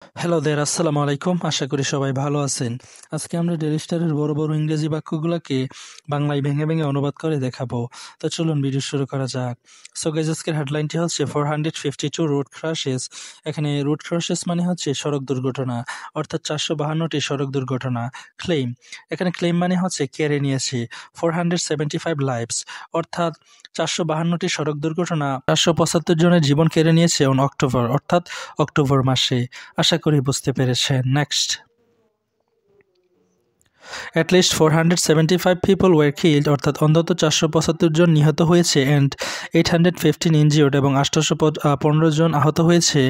Hello দের, আসসালামু আলাইকুম। আশা করি সবাই ভালো আছেন। আজকে আমরা ডেইলি স্টারের বড় বড় ইংরেজি বাক্যগুলোকে বাংলায় ভেঙে ভেঙে অনুবাদ করে দেখাবো। তো চলুন ভিডিও শুরু করা যাক। সো গাইজ, আজকের হেডলাইনটি হচ্ছে 452 রোড ক্রাশেস। এখানে রোড ক্রাশেস মানে হচ্ছে সড়ক দুর্ঘটনা, অর্থাৎ 452টি সড়ক দুর্ঘটনা। ক্লেইম, এখানে ক্লেইম মানে হচ্ছে কেড়ে নিয়েছে। 475 লাইভস, অর্থাৎ 452টি সড়ক দুর্ঘটনা 475 জনের জীবন কেড়ে নিয়েছে অক্টোবর, অর্থাৎ অক্টোবর মাসে। আশা করি বুঝতে পেরেছেন। Next, At least 475 people were killed, অর্থাৎ অন্তত 475 জন নিহত হয়েছে, and 815 injured, এবং 815 জন আহত হয়েছে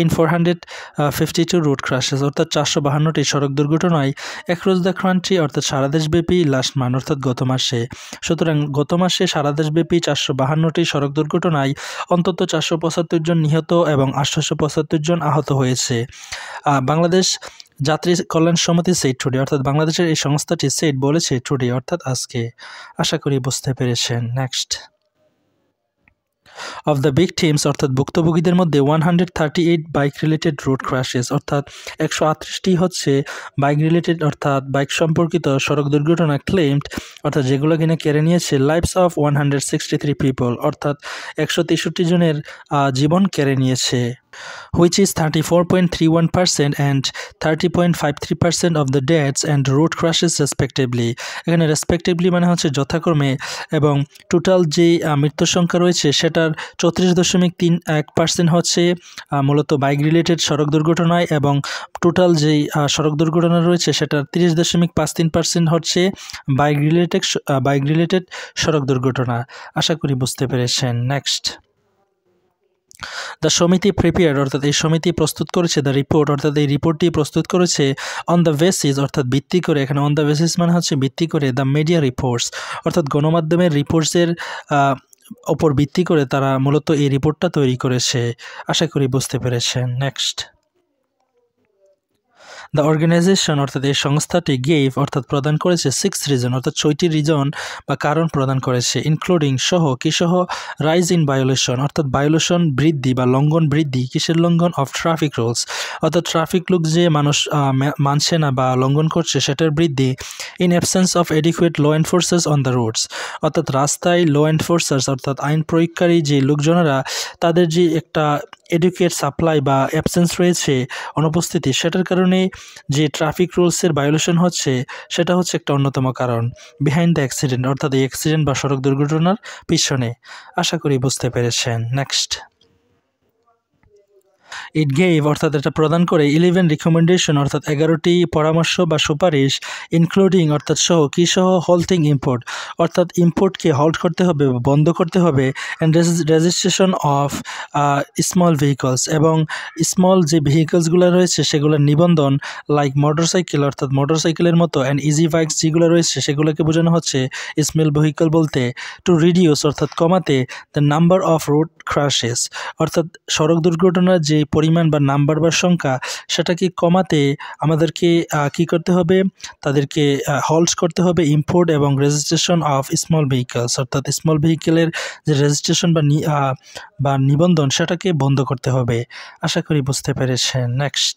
in 452 road crashes, অর্থাৎ 452টি সড়ক দুর্ঘটনায় across the country, অর্থাৎ সারা দেশব্যাপী লাস্ট মান, অর্থাৎ গত মাসে। সুতরাং গত মাসে সারা দেশব্যাপী 452টি সড়ক দুর্ঘটনায় অন্তত 475 জন নিহত এবং 875 জন আহত হয়েছে। বাংলাদেশ যাত্রী কল্যাণ সমিতি সেট টুডে, অর্থাৎ বাংলাদেশের এই সংস্থাটি সেট বলেছে টুডে, অর্থাৎ আজকে। আশা করি বুঝতে পেরেছেন। নেক্সট, অফ দ্য ভিকটিমস, অর্থাৎ ভুক্তভোগীদের মধ্যে 138 বাইক রিলেটেড রোড ক্র্যাশেস, অর্থাৎ 138টি হচ্ছে বাইক রিলেটেড, অর্থাৎ বাইক সম্পর্কিত সড়ক দুর্ঘটনা ক্লেমড, অর্থাৎ যেগুলো কিনা কেড়ে নিয়েছে লাইভস অফ 163 পিপল, অর্থাৎ 163 জনের জীবন কেড়ে নিয়েছে, which is 34.31% and 30.53% of the deaths and road crashes respectively. এখানে রেসপেক্টিভলি মানে হচ্ছে যথাক্রমে, এবং টোটাল যে মৃত্যুর সংখ্যা রয়েছে সেটার 34.31% হচ্ছে মূলত বাইক রিলেটেড সড়ক দুর্ঘটনায়, এবং টোটাল যেই সড়ক দুর্ঘটনা রয়েছে সেটার 30.53% হচ্ছে বাইক রিলেটেড সড়ক দুর্ঘটনা। আশা করি বুঝতে পেরেছেন। নেক্সট, দ্য সমিতি প্রিপেয়ার, অর্থাৎ এই সমিতি প্রস্তুত করেছে দ্য রিপোর্ট, অর্থাৎ এই রিপোর্টটি প্রস্তুত করেছে অন দ্য বেসিস, অর্থাৎ ভিত্তি করে। এখানে অন দ্য বেসিস মানে হচ্ছে ভিত্তি করে দ্য মিডিয়া রিপোর্টস, অর্থাৎ গণমাধ্যমের রিপোর্টসের ওপর ভিত্তি করে তারা মূলত এই রিপোর্টটা তৈরি করেছে। আশা করি বুঝতে পেরেছেন। নেক্সট, দ্য অর্গানাইজেশন, অর্থাৎ এই সংস্থাটি গেভ, অর্থাৎ প্রদান করেছে 6 রিজন, অর্থাৎ 6টি রিজন বা কারণ প্রদান করেছে, ইনক্লুডিং সহ, কি সহ, রাইজ ইন ভায়োলেশন, অর্থাৎ ভায়োলেশন বৃদ্ধি বা লঙ্ঘন বৃদ্ধি, কিসের লঙ্ঘন, অফ ট্রাফিক রুলস, অর্থাৎ ট্রাফিক রুলস যে মানুষ মানছে না বা লঙ্ঘন করছে সেটার বৃদ্ধি, in absence of adequate law enforcers on the roads, অর্থাৎ রাস্তায় ল এনফোর্সার্স, অর্থাৎ আইন প্রয়োগকারী যে লোকজনেরা তাদের যে একটা এডুকেট সাপ্লাই বা অ্যাবসেন্স রয়েছে, অনুপস্থিতি, সেটার কারণে যে ট্রাফিক রুলসের ভায়োলেশন হচ্ছে সেটা হচ্ছে একটা অন্যতম কারণ বিহাইন্ড দ্য অ্যাক্সিডেন্ট, অর্থাৎ এই অ্যাক্সিডেন্ট বা সড়ক দুর্ঘটনার পিছনে। আশা করি বুঝতে পেরেছেন। নেক্সট, ইট গেভ, অর্থাৎ এটা প্রদান করে 11 রিকমেন্ডেশন, অর্থাৎ 11টি পরামর্শ বা সুপারিশ, ইনক্লুডিং, অর্থাৎ সহ, কি সহ, হল্টিং ইম্পোর্ট, অর্থাৎ ইম্পোর্টকে হল্ট করতে হবে বা বন্ধ করতে হবে, and registration of small vehicles, এবং স্মল যে ভেহিকলসগুলো রয়েছে সেগুলোর নিবন্ধন, লাইক মোটরসাইকেল, অর্থাৎ মোটরসাইকেলের মতো, অ্যান্ড ইজি বাইকস যেগুলো রয়েছে সেগুলোকে বোঝানো হচ্ছে স্মল ভেহিকল বলতে, টু রিডিউস, অর্থাৎ কমাতে, দ্য নাম্বার অফ রোড ক্র্যাশেস, অর্থাৎ সড়ক দুর্ঘটনার যে পরিমাণ বা নাম্বার বা সংখ্যা সেটাকে কমাতে আমাদেরকে কি করতে হবে, তাদেরকে হল্ট করতে হবে ইম্পোর্ট এবং রেজিস্ট্রেশন অফ স্মল ভেহিকলস, অর্থাৎ স্মল ভেহিকেলের যে রেজিস্ট্রেশন বা নিবন্ধন সেটাকে বন্ধ করতে হবে। আশা করি বুঝতে পেরেছেন। Next,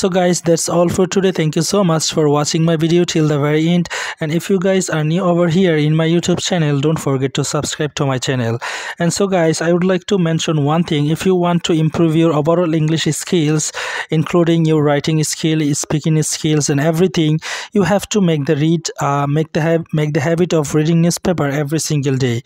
so guys, that's all for today. Thank you so much for watching my video till the very end, and if you guys are new over here in my YouTube channel, don't forget to subscribe to my channel. And so guys, I would like to mention one thing. If you want to improve your overall English skills, including your writing skill, speaking skills, and everything, you have to make the habit of reading newspaper every single day.